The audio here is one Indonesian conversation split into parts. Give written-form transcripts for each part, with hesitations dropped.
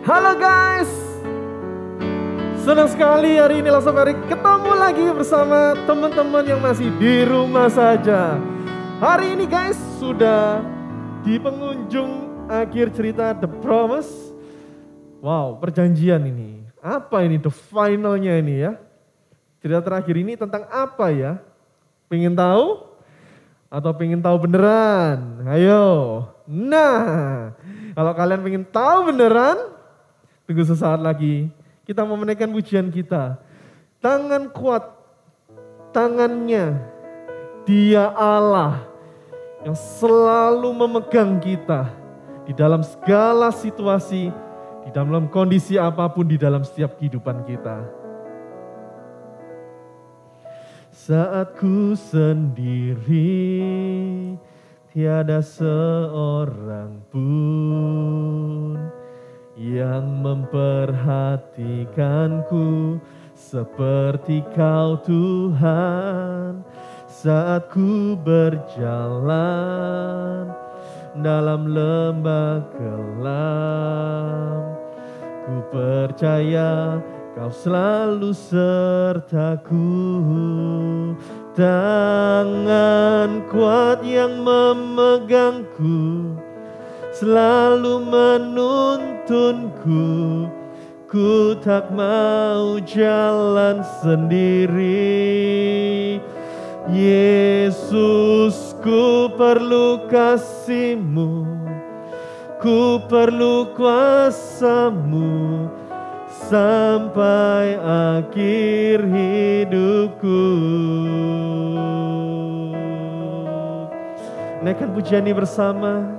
Halo guys, senang sekali hari ini langsung ketemu lagi bersama teman-teman yang masih di rumah saja. Hari ini guys sudah di penghujung akhir cerita The Promise. Wow, perjanjian ini. Apa ini the finalnya ini ya? Cerita terakhir ini tentang apa ya? Pengen tahu? Atau pengen tahu beneran? Ayo. Nah, kalau kalian pengen tahu beneran, tunggu sesaat lagi. Kita mau menaikkan pujian kita. Tangan kuat, tangannya Dia Allah yang selalu memegang kita di dalam segala situasi, di dalam kondisi apapun di dalam setiap kehidupan kita. Saat ku sendiri, tiada seorang pun yang memperhatikanku seperti Kau Tuhan. Saat ku berjalan dalam lembah kelam, ku percaya Kau selalu sertaku. Tangan kuat yang memegangku selalu menuntunku. Ku tak mau jalan sendiri. Yesus, ku perlu kasih-Mu, ku perlu kuasa-Mu sampai akhir hidupku. Naikkan pujian ini bersama.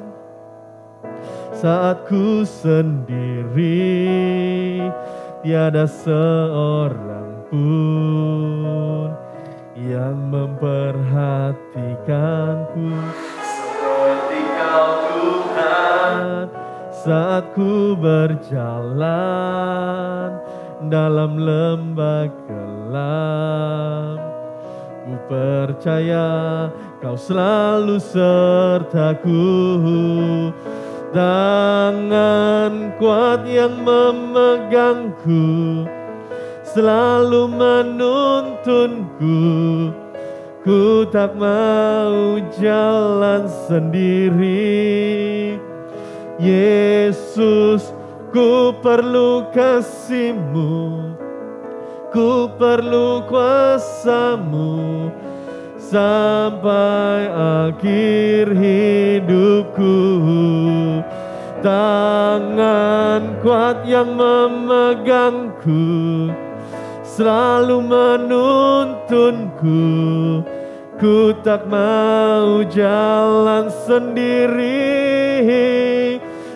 Saat ku sendiri, tiada seorang pun yang memperhatikanku seperti Kau Tuhan. Saat ku berjalan dalam lembah kelam, ku percaya Kau selalu sertaku. Tangan kuat yang memegangku selalu menuntunku. Ku tak mau jalan sendiri. Yesus, ku perlu kasih-Mu, ku perlu kuasa-Mu sampai akhir hidupku. Tangan kuat yang memegangku selalu menuntunku. Ku tak mau jalan sendiri.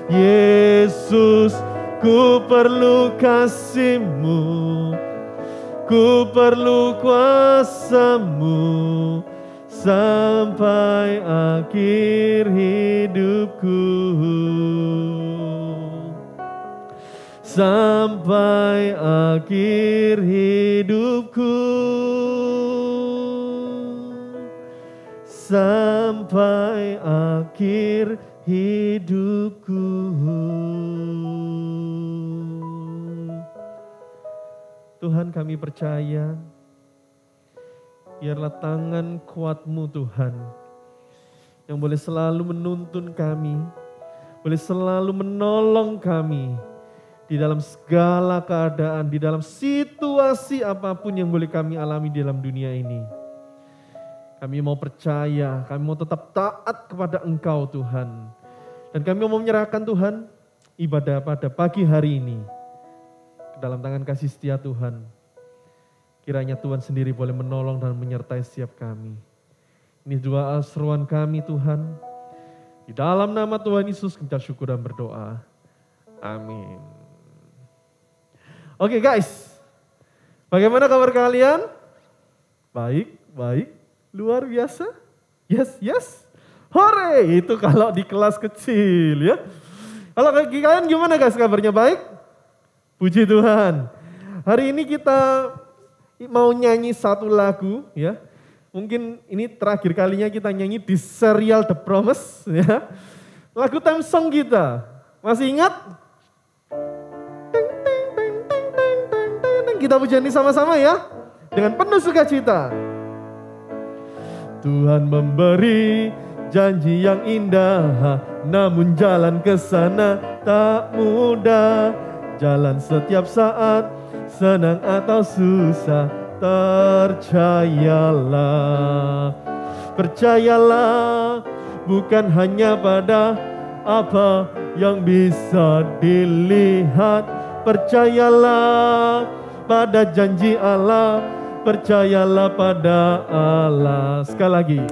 Yesus, ku perlu kasih-Mu, ku perlu kuasa-Mu sampai akhir hidupku. Sampai akhir hidupku. Sampai akhir hidupku. Tuhan, kami percaya, biarlah tangan kuat-Mu Tuhan, yang boleh selalu menuntun kami, boleh selalu menolong kami, di dalam segala keadaan, di dalam situasi apapun yang boleh kami alami di dalam dunia ini. Kami mau percaya, kami mau tetap taat kepada Engkau Tuhan. Dan kami mau menyerahkan Tuhan, ibadah pada pagi hari ini ke dalam tangan kasih setia Tuhan. Kiranya Tuhan sendiri boleh menolong dan menyertai setiap kami. Ini doa seruan kami Tuhan. Di dalam nama Tuhan Yesus kita syukur dan berdoa. Amin. Oke guys, bagaimana kabar kalian? Baik, baik. Luar biasa. Yes, yes. Hore, itu kalau di kelas kecil ya. Kalau kalian gimana guys, kabarnya baik? Puji Tuhan. Hari ini kita mau nyanyi satu lagu ya. Mungkin ini terakhir kalinya kita nyanyi di serial The Promise ya. Lagu theme song kita. Masih ingat? kita pujian ini sama-sama ya. Dengan penuh sukacita. Tuhan memberi janji yang indah, namun jalan ke sana tak mudah. Jalan setiap saat, senang atau susah, percayalah. Percayalah, bukan hanya pada apa yang bisa dilihat. Percayalah pada janji Allah, percayalah pada Allah. Sekali lagi,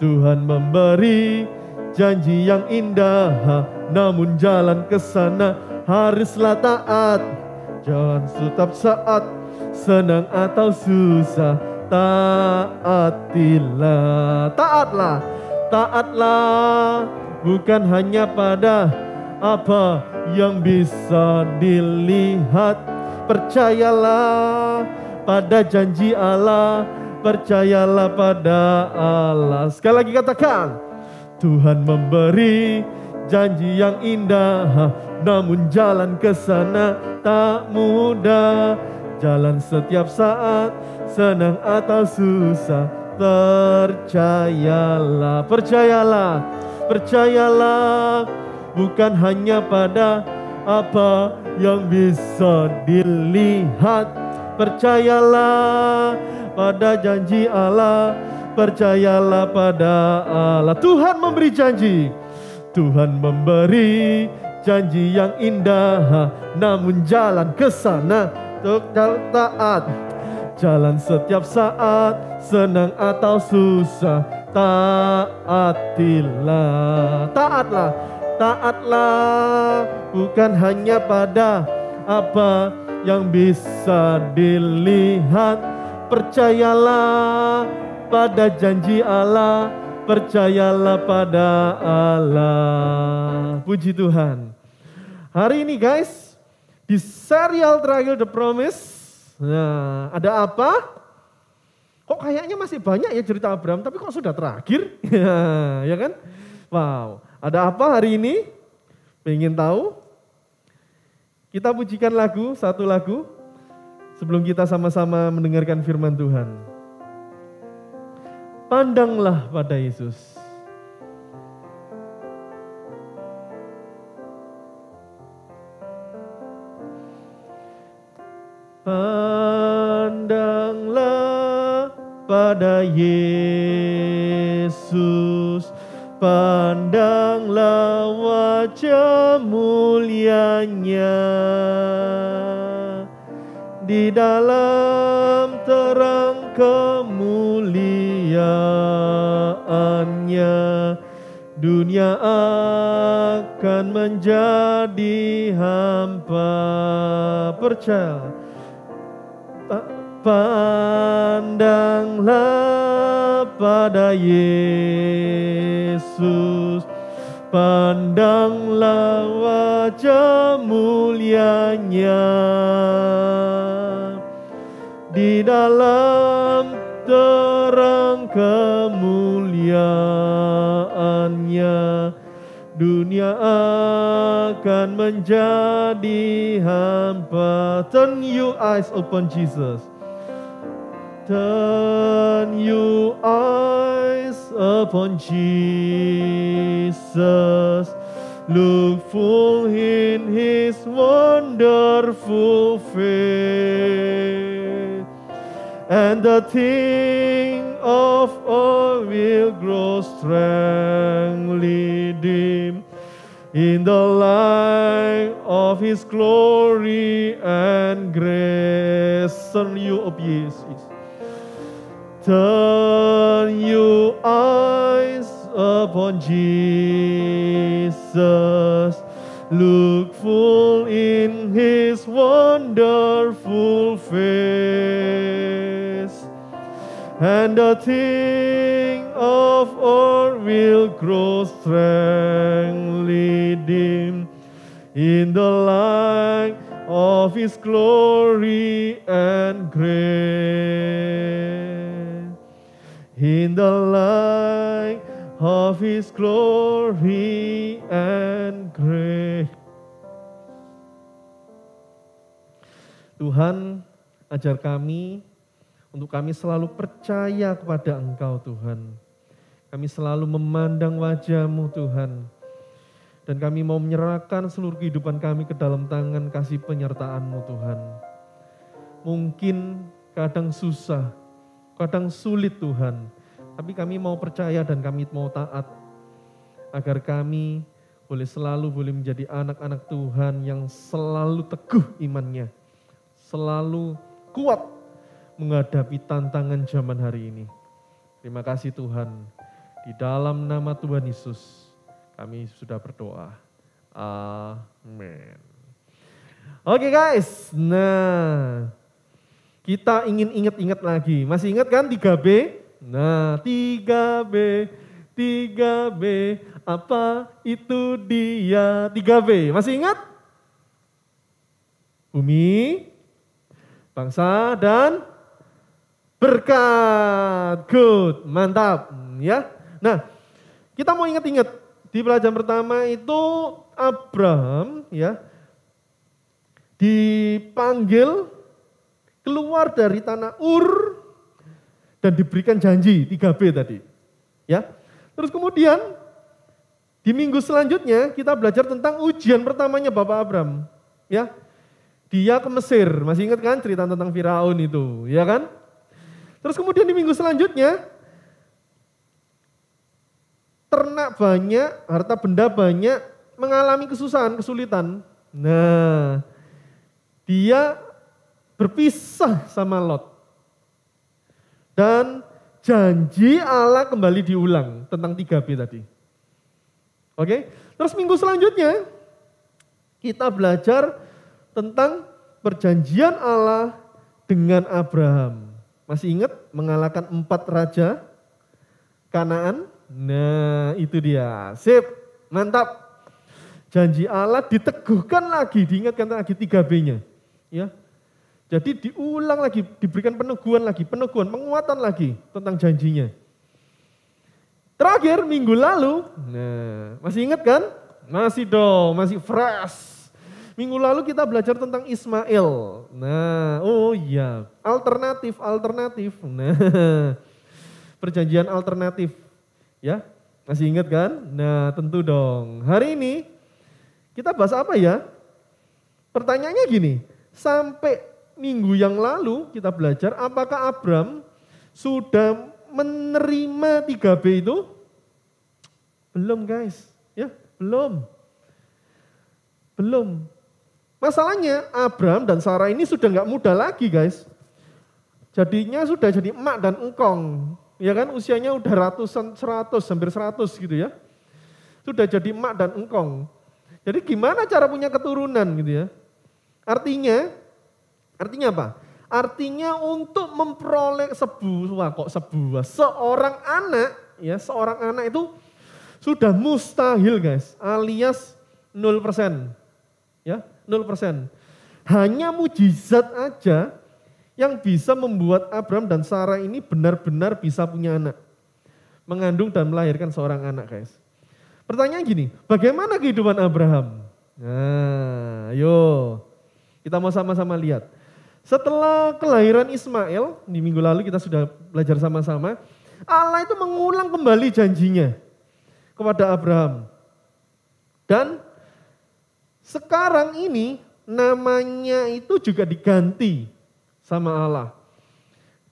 Tuhan memberi janji yang indah, namun jalan ke sana haruslah taat. Jangan setiap saat, senang atau susah, taatilah. Taatlah, taatlah, bukan hanya pada apa yang bisa dilihat. Percayalah pada janji Allah, percayalah pada Allah. Sekali lagi katakan, Tuhan memberi janji yang indah, namun jalan ke sana tak mudah. Jalan setiap saat, senang atau susah, percayalah. Percayalah, percayalah, bukan hanya pada apa yang bisa dilihat. Percayalah pada janji Allah, percayalah pada Allah. Tuhan memberi janji, Tuhan memberi janji yang indah, namun jalan ke sana untuk taat. Jalan setiap saat, senang atau susah, taatilah. Taatlah, taatlah, bukan hanya pada apa yang bisa dilihat. Percayalah pada janji Allah, percayalah pada Allah. Puji Tuhan. Hari ini guys, di serial terakhir The Promise, nah ada apa? Kok kayaknya masih banyak ya cerita Abraham, tapi kok sudah terakhir? Ya kan? Wow, ada apa hari ini? Pengen tahu? Kita pujikan lagu, satu lagu, sebelum kita sama-sama mendengarkan firman Tuhan. Pandanglah pada Yesus. Pandanglah pada Yesus, pandanglah wajah mulianya. Di dalam terang kemuliaannya, dunia akan menjadi hampa. Percaya. Pandanglah pada Yesus, pandanglah wajah mulianya. Di dalam terang kemuliaannya, dunia akan menjadi hampa. Turn your eyes upon Jesus. Turn your eyes upon Jesus. Look full in His wonderful face, and the King of all will grow strongly dim in the light of His glory and grace. Turn you up, Jesus. Turn your eyes upon Jesus. Look full in His wonderful face, and the King of all will grow strongly dim in the light of His glory and grace. In the light of His glory and grace. Tuhan Ajar kami, untuk kami selalu percaya kepada Engkau Tuhan. Kami selalu memandang wajah-Mu Tuhan. Dan kami mau menyerahkan seluruh kehidupan kami ke dalam tangan kasih penyertaan-Mu Tuhan. Mungkin kadang susah, kadang sulit Tuhan. Tapi kami mau percaya dan kami mau taat. Agar kami boleh menjadi anak-anak Tuhan yang selalu teguh imannya. Selalu kuat menghadapi tantangan zaman hari ini. Terima kasih Tuhan. Di dalam nama Tuhan Yesus kami sudah berdoa. Amin. Oke guys, nah kita ingin ingat lagi. Masih ingat kan 3B? Nah 3B, 3B, apa itu dia? 3B, masih ingat? Bumi, bangsa, dan berkat. Good, mantap. Ya. Nah, kita mau ingat-ingat di pelajaran pertama itu Abraham ya dipanggil keluar dari tanah Ur dan diberikan janji 3B tadi. Ya. Terus kemudian di minggu selanjutnya kita belajar tentang ujian pertamanya Bapak Abraham. Ya. Dia ke Mesir, masih ingat kan cerita tentang Firaun itu, ya kan? Terus kemudian di minggu selanjutnya ternak banyak, harta benda banyak mengalami kesusahan, kesulitan. Nah, dia berpisah sama Lot. Dan janji Allah kembali diulang tentang 3B tadi. Oke, terus minggu selanjutnya kita belajar tentang perjanjian Allah dengan Abraham. Masih ingat mengalahkan 4 raja Kanaan? Nah itu dia, sip, mantap. Janji Allah diteguhkan lagi, diingatkan lagi 3B-nya. Ya. Jadi diulang lagi, diberikan peneguhan lagi, penguatan lagi tentang janjinya. Terakhir minggu lalu, nah masih ingat kan? Masih dong, masih fresh. Minggu lalu kita belajar tentang Ismail. Nah, oh iya, alternatif. Nah, perjanjian alternatif. Ya, masih ingat kan? Nah, tentu dong. Hari ini kita bahas apa ya? Pertanyaannya gini, sampai minggu yang lalu kita belajar apakah Abraham sudah menerima 3B itu? Belum guys, ya belum. Masalahnya Abraham dan Sarah ini sudah nggak muda lagi guys. Jadinya sudah jadi emak dan engkong. Ya kan usianya udah ratusan, 100, hampir 100 gitu ya. Sudah jadi emak dan engkong. Jadi gimana cara punya keturunan gitu ya. Artinya apa? Artinya untuk memperoleh seorang anak itu sudah mustahil guys, alias 0%. Ya, 0%. Hanya mujizat aja yang bisa membuat Abraham dan Sarah ini benar-benar bisa punya anak. Mengandung dan melahirkan seorang anak guys. Pertanyaan gini, bagaimana kehidupan Abraham? Nah, ayo kita mau sama-sama lihat. Setelah kelahiran Ismail, di minggu lalu kita sudah belajar sama-sama, Allah itu mengulang kembali janjinya kepada Abraham. Dan sekarang ini namanya itu juga diganti sama Allah.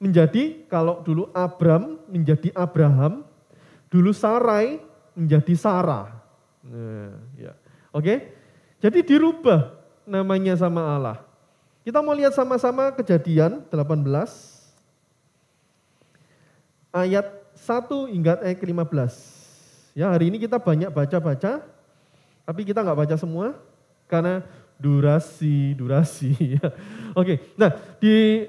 Menjadi kalau dulu Abram menjadi Abraham, dulu Sarai menjadi Sarah. Nah, ya. Oke. Jadi dirubah namanya sama Allah. Kita mau lihat sama-sama Kejadian 18 ayat 1 hingga ayat ke-15. Ya, hari ini kita banyak baca-baca, tapi kita nggak baca semua karena durasi. Ya. Oke, nah di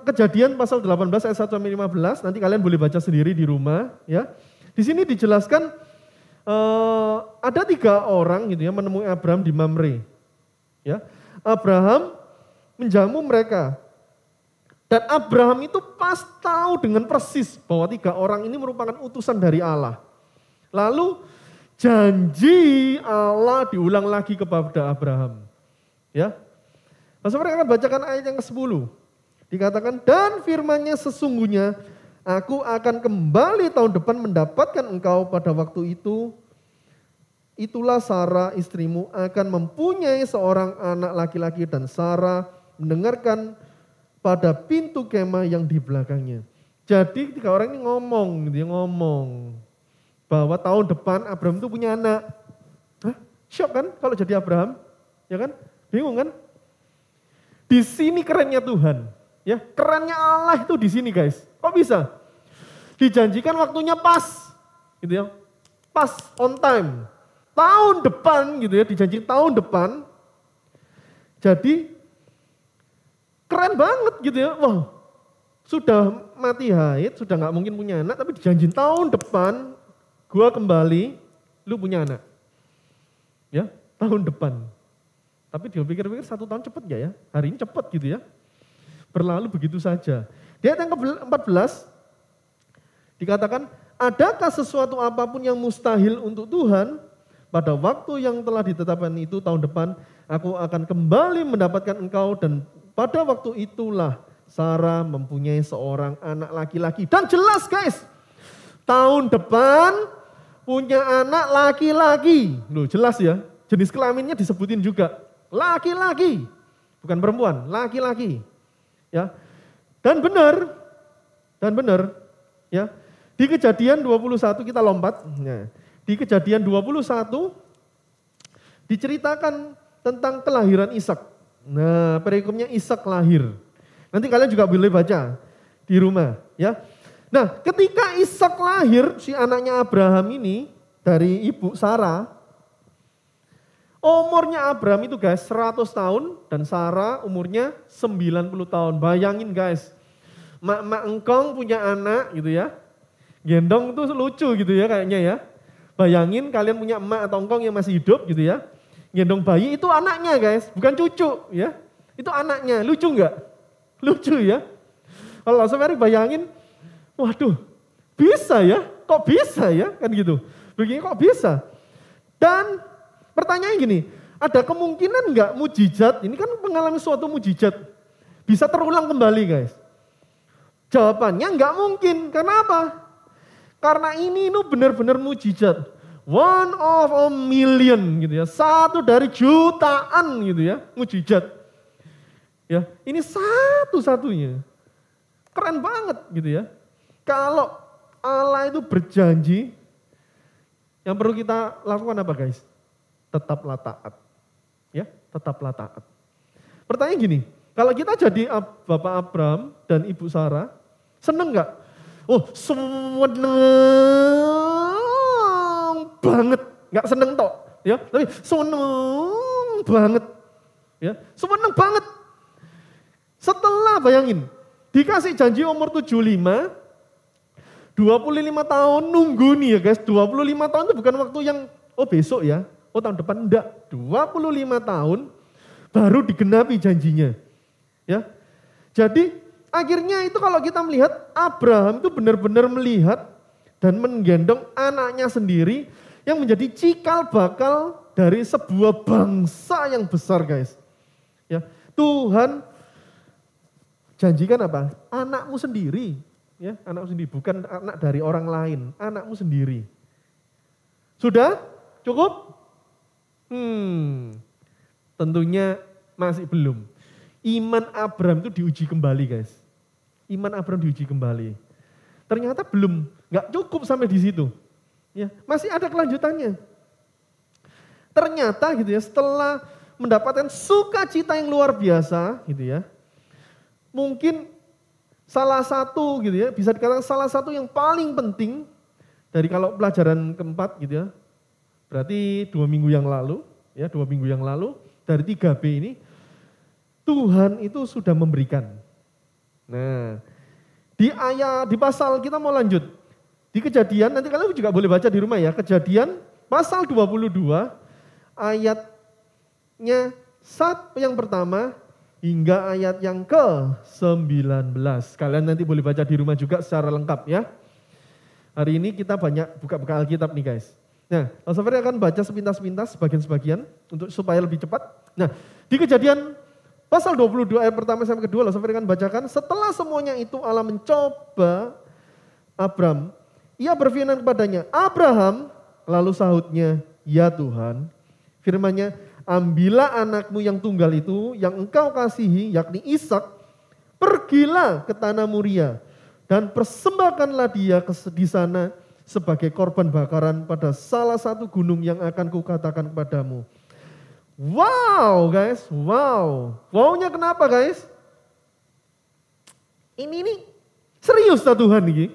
Kejadian pasal 18 ayat 1 sampai 15, nanti kalian boleh baca sendiri di rumah. Ya, di sini dijelaskan ada 3 orang gitu ya menemui Abraham di Mamre. Ya, Abraham menjamu mereka. Dan Abraham itu pas tahu dengan persis bahwa 3 orang ini merupakan utusan dari Allah. Lalu janji Allah diulang lagi kepada Abraham. Ya. Saudara akan bacakan ayat yang ke-10. Dikatakan, dan firman-Nya sesungguhnya aku akan kembali tahun depan mendapatkan engkau pada waktu itu. Itulah Sarah istrimu akan mempunyai seorang anak laki-laki dan Sarah mendengarkan pada pintu kemah yang di belakangnya. Jadi 3 orang ini ngomong bahwa tahun depan Abraham itu punya anak. Hah? Syok kan kalau jadi Abraham? Ya kan? Bingung kan? Di sini kerennya Tuhan. Ya, kerennya Allah itu di sini guys. Kok bisa? Dijanjikan waktunya pas, gitu ya. Pas, on time. Tahun depan gitu ya, dijanji tahun depan. Jadi keren banget gitu ya. Wah, sudah mati haid, sudah gak mungkin punya anak, tapi dijanji tahun depan gua kembali, lu punya anak. Ya, tahun depan. Tapi dia pikir-pikir 1 tahun cepet gak ya? Hari ini cepet gitu ya. Berlalu begitu saja. Di ayat yang ke-14 dikatakan, adakah sesuatu apapun yang mustahil untuk Tuhan? Pada waktu yang telah ditetapkan itu tahun depan, aku akan kembali mendapatkan engkau dan pada waktu itulah Sarah mempunyai seorang anak laki-laki. Dan jelas guys, tahun depan punya anak laki-laki. Loh jelas ya, jenis kelaminnya disebutin juga. Laki-laki, bukan perempuan, laki-laki. Ya, dan benar, ya. Di Kejadian 21 kita lompat. Nah, di Kejadian 21 diceritakan tentang kelahiran Ishak. Nah, perikopnya Ishak lahir. Nanti kalian juga boleh baca di rumah, ya. Nah, ketika Ishak lahir, si anaknya Abraham ini dari ibu Sarah, umurnya Abraham itu guys 100 tahun dan Sarah umurnya 90 tahun. Bayangin guys, mak-mak engkong punya anak gitu ya. Gendong itu lucu gitu ya kayaknya ya. Bayangin kalian punya emak atau engkong yang masih hidup gitu ya. Gendong bayi itu anaknya guys, bukan cucu ya. Itu anaknya, lucu enggak? Lucu ya. Kalau saudara bayangin, waduh bisa ya, kok bisa ya kan gitu. Begini kok bisa. Dan pertanyaannya gini, ada kemungkinan enggak mujizat, ini kan mengalami suatu mujizat, bisa terulang kembali guys? Jawabannya enggak mungkin, karena apa? Karena ini benar-benar mujizat. 1 of a million gitu ya, 1 dari jutaan gitu ya, mujizat. Ya, ini satu-satunya. Keren banget gitu ya. Kalau Allah itu berjanji, yang perlu kita lakukan apa guys? Tetaplah taat. Ya, tetaplah taat. Pertanyaan gini, kalau kita jadi Bapak Abraham dan Ibu Sarah, seneng nggak? Oh, seneng banget. Nggak seneng toh, ya, tapi seneng banget. Ya, seneng banget. Setelah bayangin, dikasih janji umur 75, 25 tahun nunggu nih ya guys, 25 tahun itu bukan waktu yang, oh besok ya, oh tahun depan enggak, 25 tahun baru digenapi janjinya. Ya. Jadi akhirnya itu kalau kita melihat Abraham itu benar-benar melihat dan menggendong anaknya sendiri yang menjadi cikal bakal dari sebuah bangsa yang besar guys. Ya, Tuhan janjikan apa? Anakmu sendiri, ya, anakmu sendiri, bukan anak dari orang lain, anakmu sendiri. Sudah? Cukup? Tentunya masih belum. Iman Abraham itu diuji kembali guys. Iman Abraham diuji kembali. Ternyata belum, nggak cukup sampai di situ. Ya, masih ada kelanjutannya. Ternyata gitu ya, setelah mendapatkan sukacita yang luar biasa gitu ya. Mungkin salah satu gitu ya, bisa dikatakan salah satu yang paling penting dari kalau pelajaran keempat gitu ya. Berarti 2 minggu yang lalu, ya 2 minggu yang lalu dari 3B ini Tuhan itu sudah memberikan. Nah, di pasal kita mau lanjut. Di Kejadian, nanti kalian juga boleh baca di rumah ya. Kejadian pasal 22 ayatnya yang pertama hingga ayat yang ke-19. Kalian nanti boleh baca di rumah juga secara lengkap ya. Hari ini kita banyak buka-buka Alkitab nih guys. Nah, Saudara akan baca sepintas-pintas, sebagian-sebagian untuk supaya lebih cepat. Nah, di Kejadian Pasal 22 ayat pertama sampai kedua, langsung akan bacakan. Setelah semuanya itu Allah mencoba Abram. Ia berfirman kepadanya, Abraham, lalu sahutnya, ya Tuhan. Firman-Nya, ambillah anakmu yang tunggal itu, yang engkau kasihi, yakni Ishak, pergilah ke tanah Moria, dan persembahkanlah dia di sana sebagai korban bakaran pada salah satu gunung yang akan kukatakan kepadamu. Wow guys, wow. Wownya kenapa guys? Ini serius tak Tuhan ini?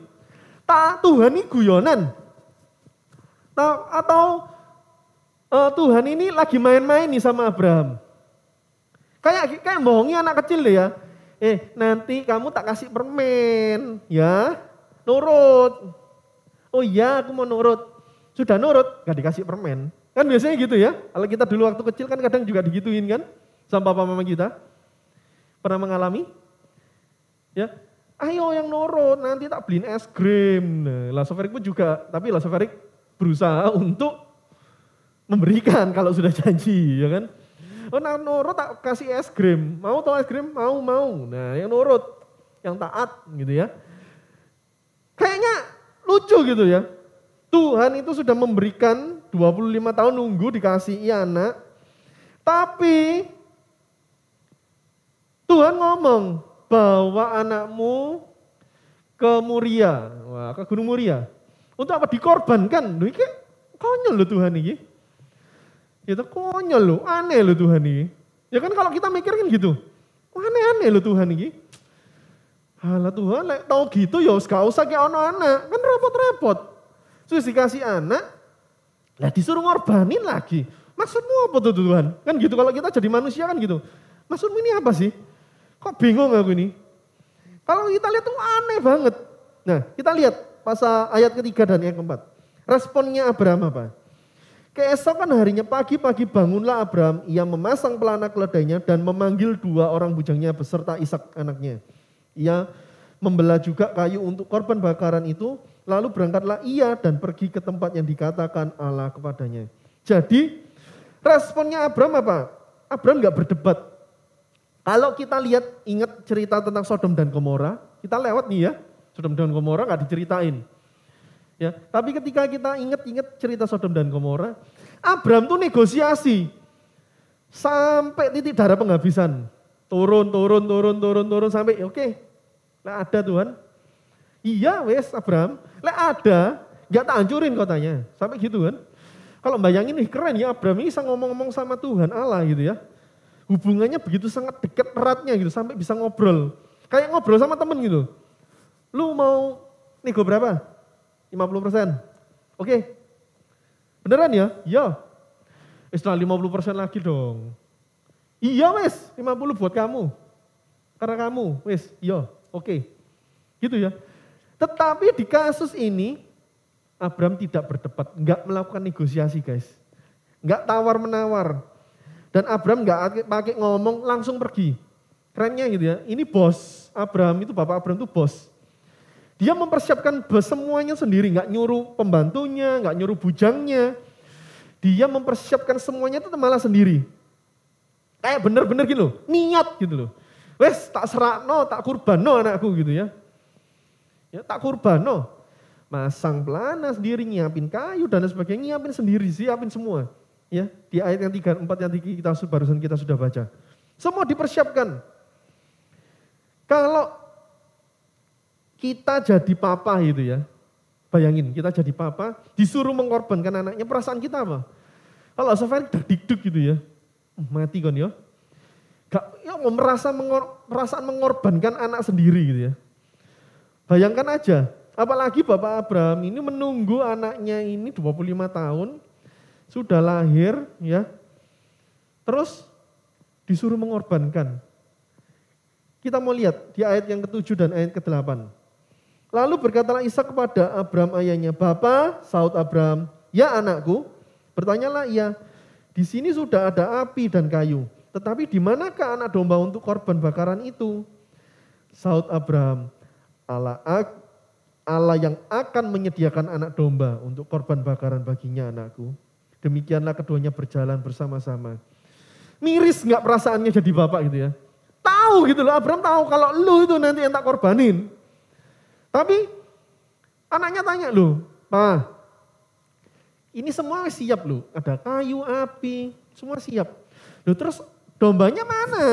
Tak Tuhan ini guyonan? Atau Tuhan ini lagi main-main nih sama Abraham? Kayak bohongi anak kecil deh ya. Nanti kamu tak kasih permen ya, nurut. Oh iya aku mau nurut. Sudah nurut, gak dikasih permen. Kan biasanya gitu ya, kalau kita dulu waktu kecil kan kadang juga digituin kan, sama papa mama kita. Pernah mengalami? Ya, ayo yang nurut, nanti tak beliin es krim. Nah, Lasoverik pun juga, tapi Lasoverik berusaha untuk memberikan kalau sudah janji, ya kan. Oh nah nurut tak kasih es krim, mau tau es krim? Mau. Nah yang nurut, yang taat gitu ya. Kayaknya lucu gitu ya. Tuhan itu sudah memberikan 25 tahun nunggu dikasih anak. Tapi Tuhan ngomong bawa anakmu ke Moria, ke Gunung Moria. Untuk apa? Dikorbankan. Loh, ini konyol loh Tuhan ini. Itu konyol loh, aneh loh Tuhan ini. Ya kan kalau kita mikir kan gitu. Aneh-aneh loh Tuhan ini. Halah Tuhan, tau gitu ya gak usah kayak anak. Kan repot-repot. Terus dikasih anak, lah disuruh ngorbanin lagi. Maksudmu apa tuh Tuhan? Kan gitu kalau kita jadi manusia kan gitu. Maksudmu ini apa sih? Kok bingung aku ini? Kalau kita lihat tuh aneh banget. Nah kita lihat pasal ayat ketiga dan yang keempat. Responnya Abraham apa? Keesokan harinya pagi-pagi bangunlah Abraham. Ia memasang pelana keledainya dan memanggil 2 orang bujangnya beserta Ishak anaknya. Ia membelah juga kayu untuk korban bakaran itu. Lalu berangkatlah ia dan pergi ke tempat yang dikatakan Allah kepadanya. Jadi responnya Abraham apa? Abraham gak berdebat. Kalau kita lihat, ingat cerita tentang Sodom dan Gomora, kita lewat nih ya. Sodom dan Gomora gak diceritain. Ya, tapi ketika kita ingat cerita Sodom dan Gomora, Abraham tuh negosiasi. Sampai titik darah penghabisan. Turun sampai oke. Nah ada Tuhan. Iya wes Abraham, ada, gak tak hancurin kotanya, sampai gitu kan. Kalau bayangin nih keren ya Abraham ini bisa ngomong-ngomong sama Tuhan Allah gitu ya. Hubungannya begitu sangat dekat eratnya gitu, sampai bisa ngobrol. Kayak ngobrol sama temen gitu. Lu mau nego berapa? 50%. Oke. Beneran ya? Iya. Setelah 50% lagi dong. Iya wes, 50 buat kamu. Karena kamu, wes, iya, oke. Gitu ya. Tetapi di kasus ini, Abraham tidak berdebat, enggak melakukan negosiasi guys. Enggak tawar-menawar. Dan Abraham enggak pakai ngomong, langsung pergi. Kerennya gitu ya, ini bos. Abraham itu, bapak Abraham itu bos. Dia mempersiapkan semuanya sendiri, enggak nyuruh pembantunya, enggak nyuruh bujangnya. Dia mempersiapkan semuanya itu malah sendiri. Kayak bener-bener gitu loh, niat gitu loh. Wes tak serakno, tak kurbanno anakku gitu ya. Ya tak kurbanno, masang pelana sendiri, nyiapin kayu dan sebagainya, nyiapin sendiri, siapin semua. Ya di ayat yang 3, 4 yang barusan kita sudah baca. Semua dipersiapkan. Kalau kita jadi papa gitu ya, bayangin kita jadi papa, disuruh mengorbankan anaknya, perasaan kita apa? Kalau Safari dikduk gitu ya, mati kan ya. Gak, ya mau perasaan mengorbankan anak sendiri gitu ya. Bayangkan aja, apalagi Bapak Abraham ini menunggu anaknya ini 25 tahun, sudah lahir ya, terus disuruh mengorbankan. Kita mau lihat di ayat yang ke-7 dan ayat ke-8. Lalu berkatalah Ishak kepada Abraham ayahnya, Bapa, sahut Abraham, ya anakku, bertanyalah ia, di sini sudah ada api dan kayu, tetapi di manakah anak domba untuk korban bakaran itu? Sahut Abraham, Allah yang akan menyediakan anak domba untuk korban bakaran baginya anakku. Demikianlah keduanya berjalan bersama-sama. Miris gak perasaannya jadi bapak gitu ya. Tahu gitu loh, Abraham tahu kalau lu itu nanti yang tak korbanin. Tapi anaknya tanya loh, "Pa, ini semua siap loh, ada kayu, api, semua siap. Loh terus dombanya mana?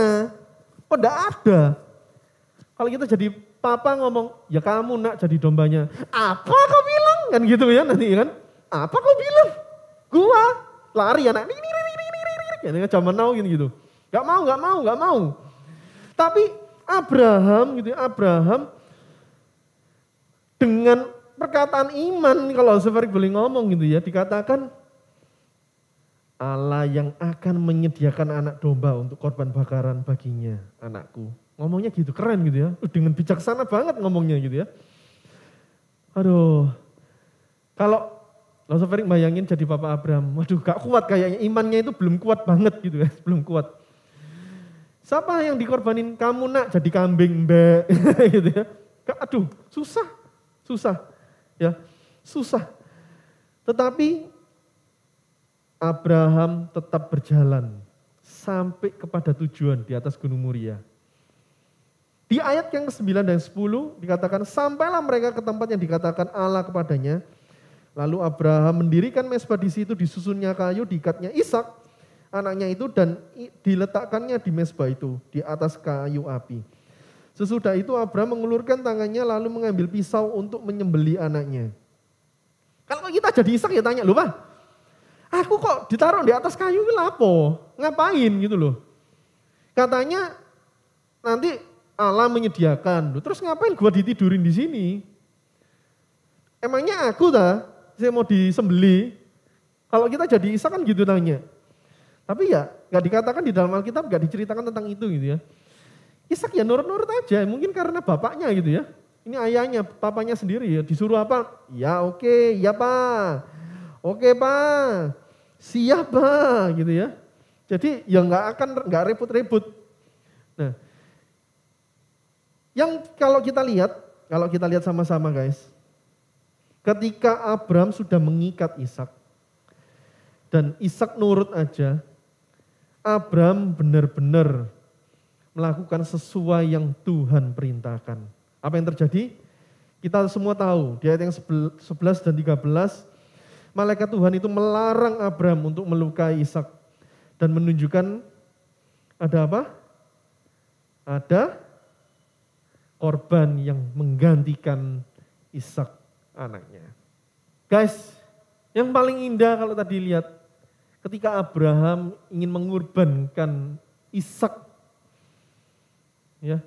Oh enggak ada." Kalau kita jadi papa ngomong, "Ya kamu nak jadi dombanya." "Apa kau bilang?" Kan gitu ya nanti kan. "Apa kau bilang?" "Gua." Lari anak. Ini zaman now gitu. Gak mau. Tapi Abraham gitu ya, Abraham dengan perkataan iman, kalau Severik boleh ngomong gitu ya, dikatakan Allah yang akan menyediakan anak domba untuk korban bakaran baginya, anakku. Ngomongnya gitu, keren gitu ya. Dengan bijaksana banget ngomongnya gitu ya. Aduh, kalau Severik bayangin jadi Papa Abraham, waduh gak kuat kayaknya, imannya itu belum kuat banget gitu ya, belum kuat. Siapa yang dikorbanin? "Kamu nak jadi kambing mbak." gitu ya. Aduh, susah ya, susah. Tetapi Abraham tetap berjalan sampai kepada tujuan di atas Gunung Moria. Di ayat yang ke-9 dan 10 dikatakan, sampailah mereka ke tempat yang dikatakan Allah kepadanya. Lalu Abraham mendirikan mezbah di situ, disusunnya kayu, diikatnya Ishak anaknya itu, dan diletakkannya di mezbah itu di atas kayu api. Sesudah itu Abraham mengulurkan tangannya lalu mengambil pisau untuk menyembelih anaknya. Kalau kita jadi Ishak ya tanya, "Loh Pak, aku kok ditaruh di atas kayu ini lapo? Ngapain?" gitu loh. Katanya nanti Allah menyediakan. Terus ngapain gua ditidurin di sini? Emangnya aku saya mau disembelih? Kalau kita jadi Ishak kan gitu tanya. Tapi ya gak dikatakan di dalam Alkitab, gak diceritakan tentang itu gitu ya. Ishak ya nurut-nurut aja, mungkin karena bapaknya gitu ya. Ini ayahnya, papanya sendiri ya, disuruh apa? "Ya oke, ya Pak. Oke Pak, siap Pak," gitu ya. Jadi ya gak repot-repot. Nah, yang kalau kita lihat sama-sama guys. Ketika Abraham sudah mengikat Ishak dan Ishak nurut aja, Abraham benar-benar melakukan sesuai yang Tuhan perintahkan. Apa yang terjadi? Kita semua tahu di ayat yang 11 dan 13, malaikat Tuhan itu melarang Abraham untuk melukai Ishak dan menunjukkan ada apa? Ada korban yang menggantikan Ishak anaknya. Guys, yang paling indah kalau tadi lihat ketika Abraham ingin mengorbankan Ishak, ya,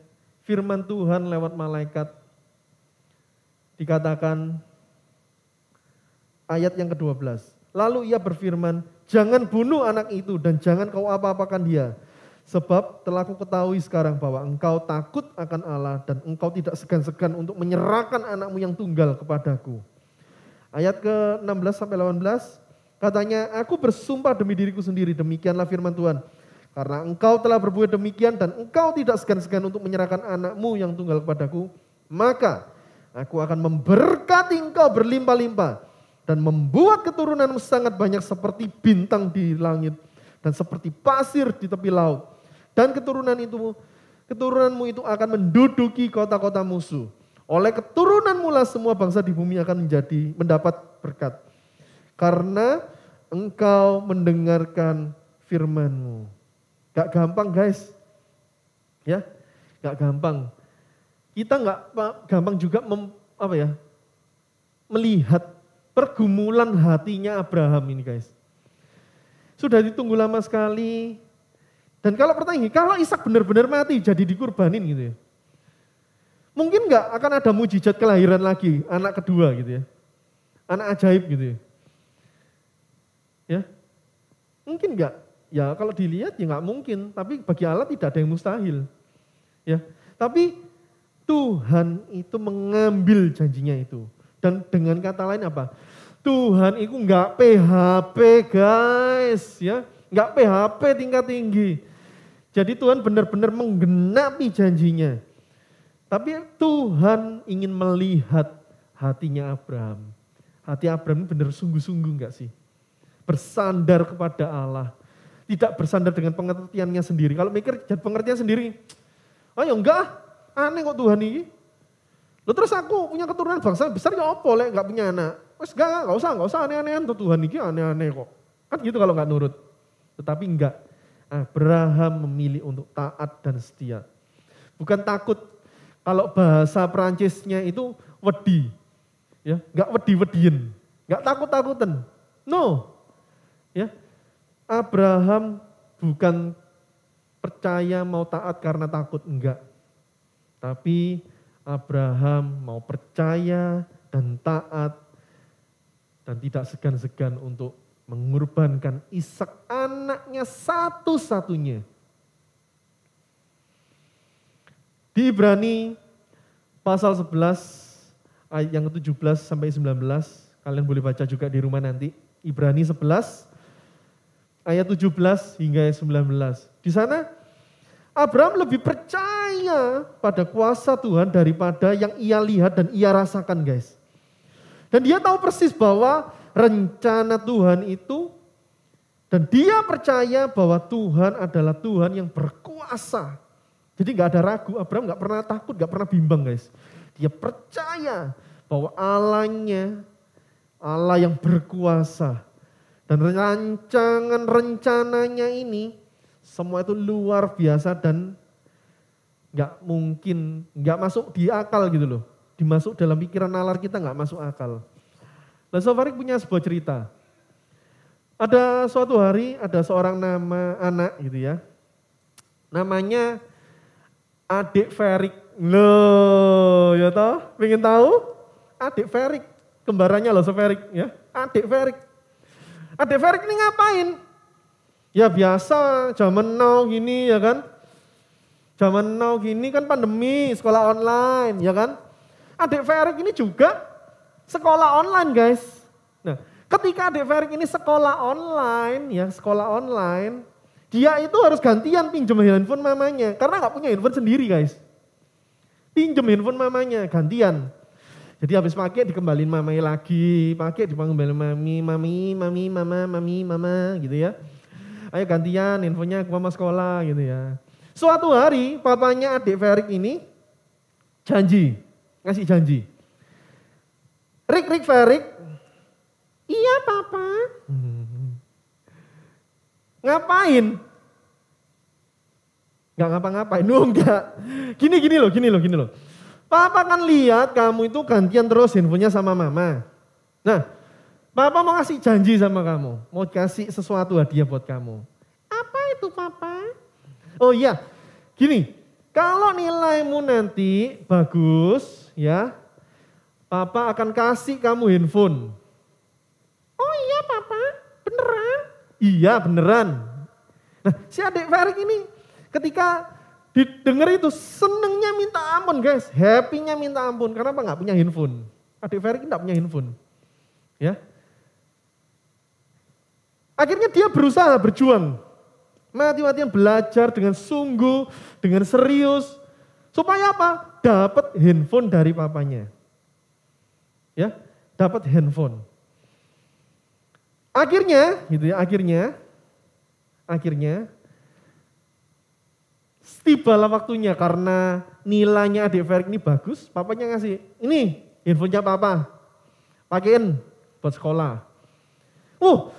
firman Tuhan lewat malaikat dikatakan ayat yang ke-12. Lalu ia berfirman, "Jangan bunuh anak itu dan jangan kau apa-apakan dia. Sebab telah ku ketahui sekarang bahwa engkau takut akan Allah dan engkau tidak segan-segan untuk menyerahkan anakmu yang tunggal kepadaku." Ayat ke-16 sampai 18 katanya, "Aku bersumpah demi diriku sendiri, demikianlah firman Tuhan. Karena engkau telah berbuat demikian dan engkau tidak segan-segan untuk menyerahkan anakmu yang tunggal kepadaku, maka aku akan memberkati engkau berlimpah-limpah dan membuat keturunanmu sangat banyak seperti bintang di langit dan seperti pasir di tepi laut. Dan keturunanmu itu akan menduduki kota-kota musuh. Oleh keturunanmu lah semua bangsa di bumi akan mendapat berkat. Karena engkau mendengarkan firman-Mu." Gak gampang guys. Ya, gak gampang. Kita gak gampang juga melihat pergumulan hatinya Abraham ini guys. Sudah ditunggu lama sekali. Dan kalau pertanyaan, kalau Ishak benar-benar mati jadi dikurbanin gitu ya. Mungkin enggak akan ada mujizat kelahiran lagi, anak kedua gitu ya. Anak ajaib gitu ya. Ya. Mungkin enggak? Ya kalau dilihat ya enggak mungkin, tapi bagi Allah tidak ada yang mustahil. Ya. Tapi Tuhan itu mengambil janjinya itu. Dan dengan kata lain apa? Tuhan itu enggak PHP guys, ya. Enggak PHP tingkat tinggi. Jadi Tuhan benar-benar menggenapi janjinya. Tapi Tuhan ingin melihat hatinya Abraham. Hati Abraham benar sungguh-sungguh enggak sih? Bersandar kepada Allah. Tidak bersandar dengan pengertiannya sendiri. Kalau mikir pengertian sendiri, ya enggak, aneh kok Tuhan ini. Loh terus aku punya keturunan bangsa besar ya apa lek enggak punya anak. Wes enggak usah aneh-anehan tuh Tuhan ini aneh-aneh kok. Kan gitu kalau enggak nurut. Tetapi enggak. Abraham memilih untuk taat dan setia. Bukan takut. Kalau bahasa Perancisnya itu wedi. Ya, enggak wedi-wedien. Enggak takut-takutan. No. Ya. Abraham bukan percaya mau taat karena takut, enggak. Tapi Abraham mau percaya dan taat dan tidak segan-segan untuk mengorbankan Ishak anaknya satu-satunya. Di Ibrani pasal 11 ayat yang ke-17 sampai 19, kalian boleh baca juga di rumah nanti. Ibrani 11 ayat 17 hingga 19. Di sana Abraham lebih percaya pada kuasa Tuhan daripada yang ia lihat dan ia rasakan, guys. Dan dia tahu persis bahwa rencana Tuhan itu, dan dia percaya bahwa Tuhan adalah Tuhan yang berkuasa. Jadi gak ada ragu, Abraham gak pernah takut, gak pernah bimbang, guys. Dia percaya bahwa Allahnya, Allah yang berkuasa. Dan rencananya ini, semua itu luar biasa dan gak mungkin, gak masuk di akal gitu loh. Dimasuk dalam pikiran nalar kita gak masuk akal. Nah, Sofarik punya sebuah cerita. Ada suatu hari ada seorang anak gitu ya. Namanya Adik Ferik. Loh, ya toh? Pengen tahu? Adik Ferik, kembarannya loh Sofarik ya. Adik Ferik. Adik Ferik ini ngapain? Ya biasa zaman now gini ya kan. Zaman now gini kan pandemi, sekolah online ya kan. Adik Ferik ini juga sekolah online, guys. Nah, ketika adik Ferik ini sekolah online, ya sekolah online, dia itu harus gantian pinjam handphone mamanya, karena nggak punya handphone sendiri, guys. Pinjam handphone mamanya, gantian. Jadi habis pakai dikembalin mamanya lagi, pakai dikembalin mama, gitu ya. Ayo gantian handphonenya ke mama sekolah, gitu ya. Suatu hari papanya adik Ferik ini ngasih janji. Rik Ferik, iya papa. Ngapain? Enggak ngapa-ngapain, enggak. Gini loh. Papa kan lihat kamu itu gantian terus handphonenya sama mama. Nah, papa mau kasih janji sama kamu, mau kasih sesuatu hadiah buat kamu. Apa itu papa? Oh iya, gini, kalau nilaimu nanti bagus ya, papa akan kasih kamu handphone. Oh iya papa, beneran? Iya beneran. Nah si adik Ferik ini ketika didengar itu senengnya minta ampun, guys. Happy-nya minta ampun. Kenapa gak punya handphone? Adik Ferik gak punya handphone. Ya. Akhirnya dia berusaha berjuang. Mati-matian belajar dengan sungguh, dengan serius. Supaya apa? Dapat handphone dari papanya. Ya, dapat handphone. Akhirnya, gitu ya, akhirnya tibalah waktunya karena nilainya adik Ferik ini bagus, papanya ngasih, ini handphonenya papa, pakein buat sekolah.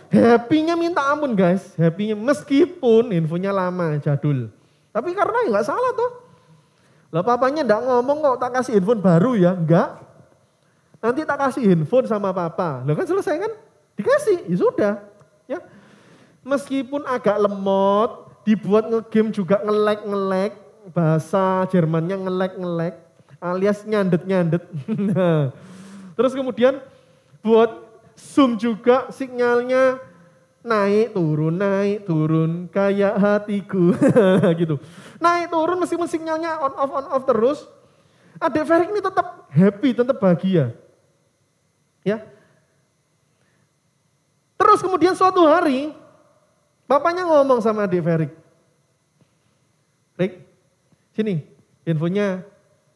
Happy-nya minta ampun, guys, happy-nya meskipun handphonenya lama, jadul. Tapi karena nggak salah tuh. Lah papanya enggak ngomong kok tak kasih handphone baru ya, enggak. Nanti tak kasih handphone sama papa. Lah kan selesai kan? Dikasih, ya sudah. Ya. Meskipun agak lemot, dibuat ngegame juga ngelek-ngelek, bahasa Jermannya ngelek-ngelek, alias nyandet-nyandet. Nah, terus kemudian buat zoom juga sinyalnya naik turun kayak hatiku gitu. Naik turun meskipun sinyalnya on off terus. Adik Ferik ini tetap happy, tetap bahagia. Ya. Terus kemudian suatu hari bapaknya ngomong sama adik Ferik. Rik, sini handphonenya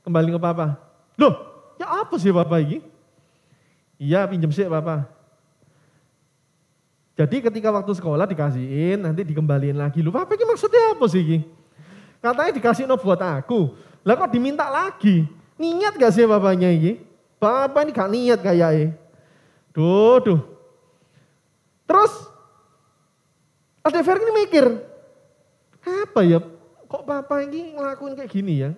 kembali ke papa. Loh, ya apa sih papa ini? Iya pinjam sih papa. Jadi ketika waktu sekolah dikasihin, nanti dikembaliin lagi. Loh papa ini maksudnya apa sih ini? Katanya dikasih no buat aku. Lah kok diminta lagi? Niat gak sih bapaknya ini? Bapak ini gak niat kayaknya. Duh. Terus adik Ferry ini mikir, apa ya? Kok papa ini ngelakuin kayak gini ya?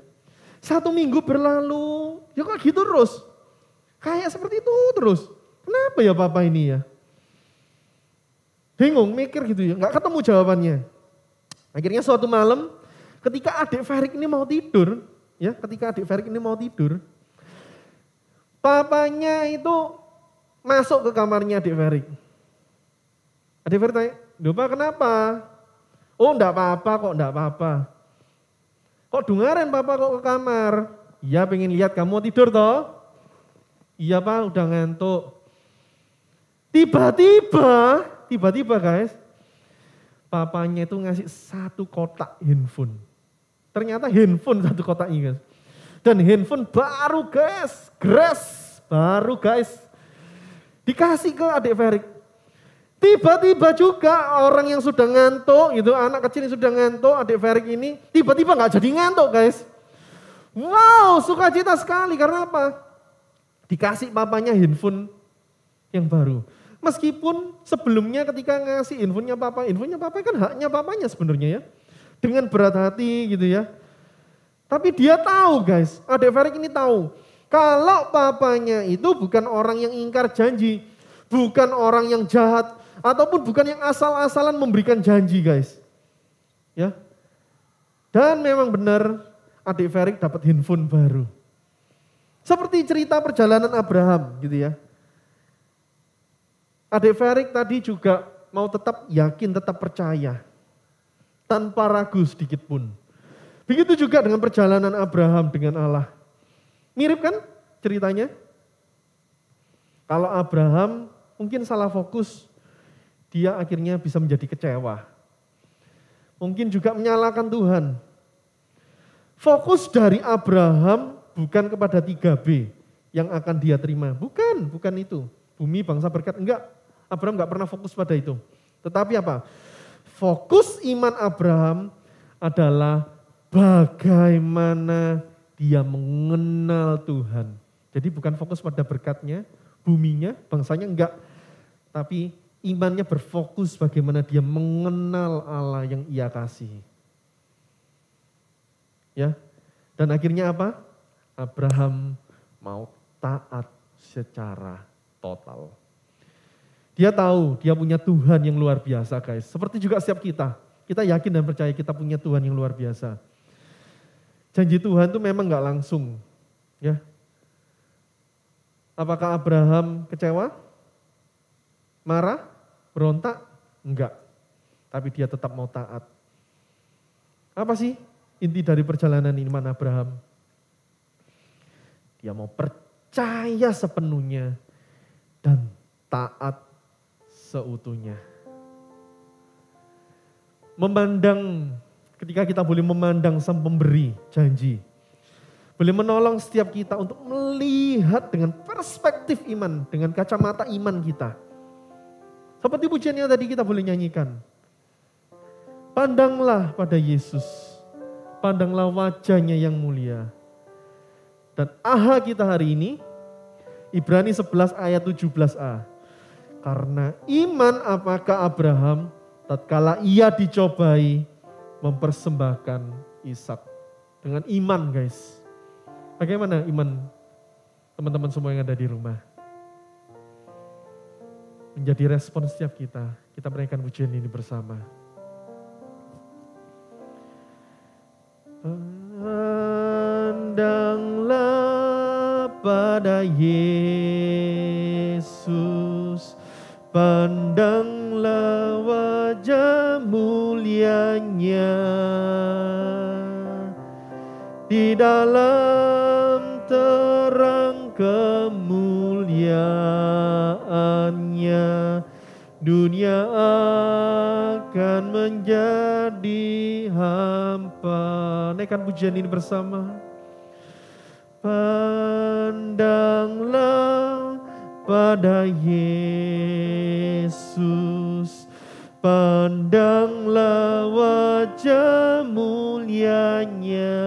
1 minggu berlalu, ya kok gitu terus? Kayak seperti itu terus. Kenapa ya papa ini ya? Bingung, mikir gitu ya, gak ketemu jawabannya. Akhirnya suatu malam, ketika adik Ferry ini mau tidur, papanya itu masuk ke kamarnya adik Ferry. Adik Ferry tanya, "Pak kenapa?" "Oh enggak apa-apa. Kok dungaren papa kok ke kamar?" "Iya pengen lihat kamu tidur toh." "Iya pak udah ngantuk." Tiba-tiba guys, papanya itu ngasih 1 kotak handphone. Ternyata handphone 1 kotak ini guys. Dan handphone baru guys, baru guys. Dikasih ke adik Ferry. Tiba-tiba juga orang yang sudah ngantuk gitu, anak kecil yang sudah ngantuk, adik Ferry ini tiba-tiba gak jadi ngantuk guys. Wow, sukacita sekali karena apa? Dikasih papanya handphone yang baru. Meskipun sebelumnya ketika ngasih handphonenya papa kan haknya papanya sebenarnya ya. Dengan berat hati gitu ya. Tapi dia tahu guys, adik Ferry ini tahu. Kalau papanya itu bukan orang yang ingkar janji. Bukan orang yang jahat. Ataupun bukan yang asal-asalan memberikan janji guys. Ya. Dan memang benar adik Ferry dapat handphone baru. Seperti cerita perjalanan Abraham gitu ya. Adik Ferry tadi juga mau tetap yakin, tetap percaya. Tanpa ragu sedikit pun. Begitu juga dengan perjalanan Abraham dengan Allah. Mirip kan ceritanya? Kalau Abraham mungkin salah fokus, dia akhirnya bisa menjadi kecewa. Mungkin juga menyalahkan Tuhan. Fokus dari Abraham bukan kepada 3B yang akan dia terima. Bukan itu. Bumi, bangsa, berkat, enggak. Abraham enggak pernah fokus pada itu. Tetapi apa? Fokus iman Abraham adalah bagaimana dia mengenal Tuhan. Jadi bukan fokus pada berkatnya, buminya, bangsanya enggak. Tapi imannya berfokus bagaimana dia mengenal Allah yang ia kasihi. Ya. Dan akhirnya apa? Abraham mau taat secara total. Dia tahu dia punya Tuhan yang luar biasa guys. Seperti juga setiap kita. Kita yakin dan percaya kita punya Tuhan yang luar biasa. Janji Tuhan itu memang gak langsung. Ya. Apakah Abraham kecewa? Marah? Berontak? Enggak. Tapi dia tetap mau taat. Apa sih inti dari perjalanan iman Abraham? Dia mau percaya sepenuhnya dan taat seutuhnya. Memandang, ketika kita boleh memandang sang pemberi janji. Boleh menolong setiap kita untuk melihat dengan perspektif iman, dengan kacamata iman kita. Seperti pujian yang tadi kita boleh nyanyikan. Pandanglah pada Yesus, pandanglah wajahnya yang mulia. Dan aha kita hari ini, Ibrani 11 ayat 17a. Karena iman apakah Abraham tatkala ia dicobai mempersembahkan Ishak. Dengan iman guys. Bagaimana iman teman-teman semua yang ada di rumah? Menjadi respon setiap kita. Kita menaikkan pujian ini bersama. Pandanglah pada Yesus, pandanglah wajah mulianya di dalam terang kemuliaannya. Dunia akan menjadi hampa. Naikkan pujian ini bersama. Pandanglah pada Yesus, Pandanglah wajah mulianya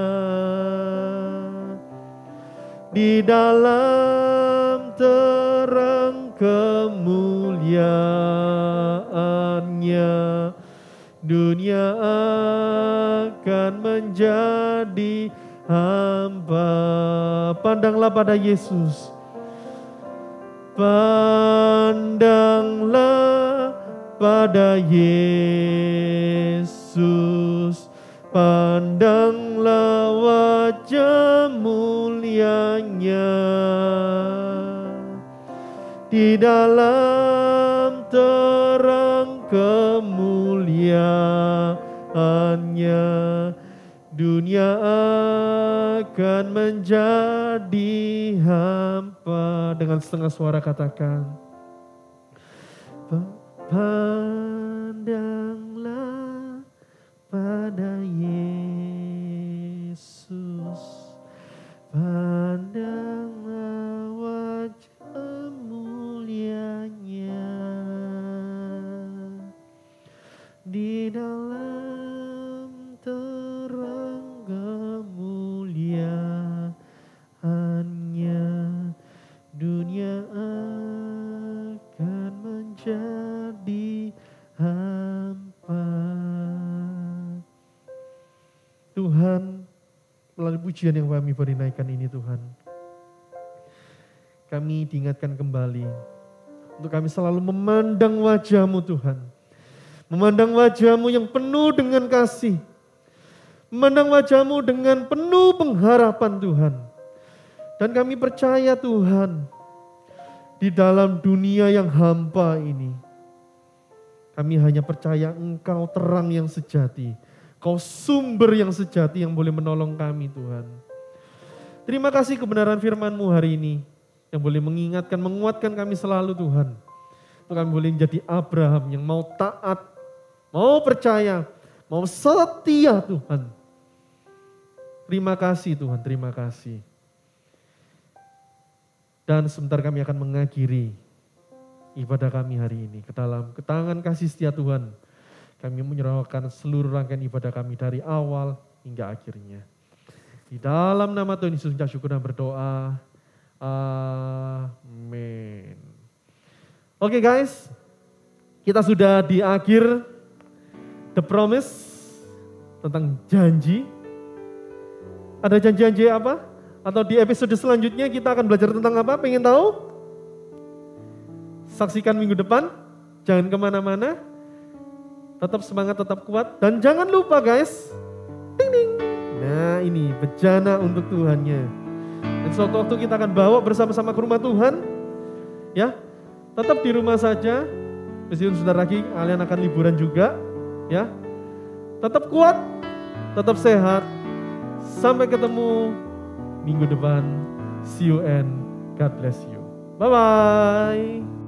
di dalam terang kemuliaannya, dunia akan menjadi hamba. Pandanglah pada Yesus. Pandanglah pada Yesus. Pandanglah wajah mulianya di dalam terang kemuliaannya, dunia akan menjadi hampa. Dengan setengah suara katakan, pandanglah pada Yesus, pandanglah wajah mulianya di dalam terang kemuliaannya, dunia akan menjadi hampa. Tuhan, melalui pujian yang kami beri naikkan ini Tuhan, kami diingatkan kembali untuk kami selalu memandang wajah-Mu Tuhan. Memandang wajah-Mu yang penuh dengan kasih. Memandang wajah-Mu dengan penuh pengharapan Tuhan. Dan kami percaya Tuhan, di dalam dunia yang hampa ini, kami hanya percaya Engkau terang yang sejati. Kau sumber yang sejati yang boleh menolong kami Tuhan. Terima kasih kebenaran firman-Mu hari ini, yang boleh mengingatkan, menguatkan kami selalu Tuhan. Untuk kami boleh menjadi Abraham yang mau taat, mau percaya, mau setia Tuhan. Terima kasih Tuhan, terima kasih. Dan sebentar kami akan mengakhiri ibadah kami hari ini ke dalam tangan kasih setia Tuhan. Kami menyerahkan seluruh rangkaian ibadah kami dari awal hingga akhirnya. Di dalam nama Tuhan Yesus kita syukur dan berdoa. Amin. Oke guys, kita sudah di akhir The Promise tentang janji. Ada janji-janji apa? Atau di episode selanjutnya kita akan belajar tentang apa? Pengen tahu? Saksikan minggu depan. Jangan kemana-mana. Tetap semangat, tetap kuat. Dan jangan lupa guys. Ding ding. Nah ini bejana untuk Tuhannya. Dan suatu waktu kita akan bawa bersama-sama ke rumah Tuhan. Ya, tetap di rumah saja. Meskipun sebentar lagi kalian akan liburan juga. Ya, tetap kuat, tetap sehat. Sampai ketemu minggu depan. See you and God bless you. Bye-bye.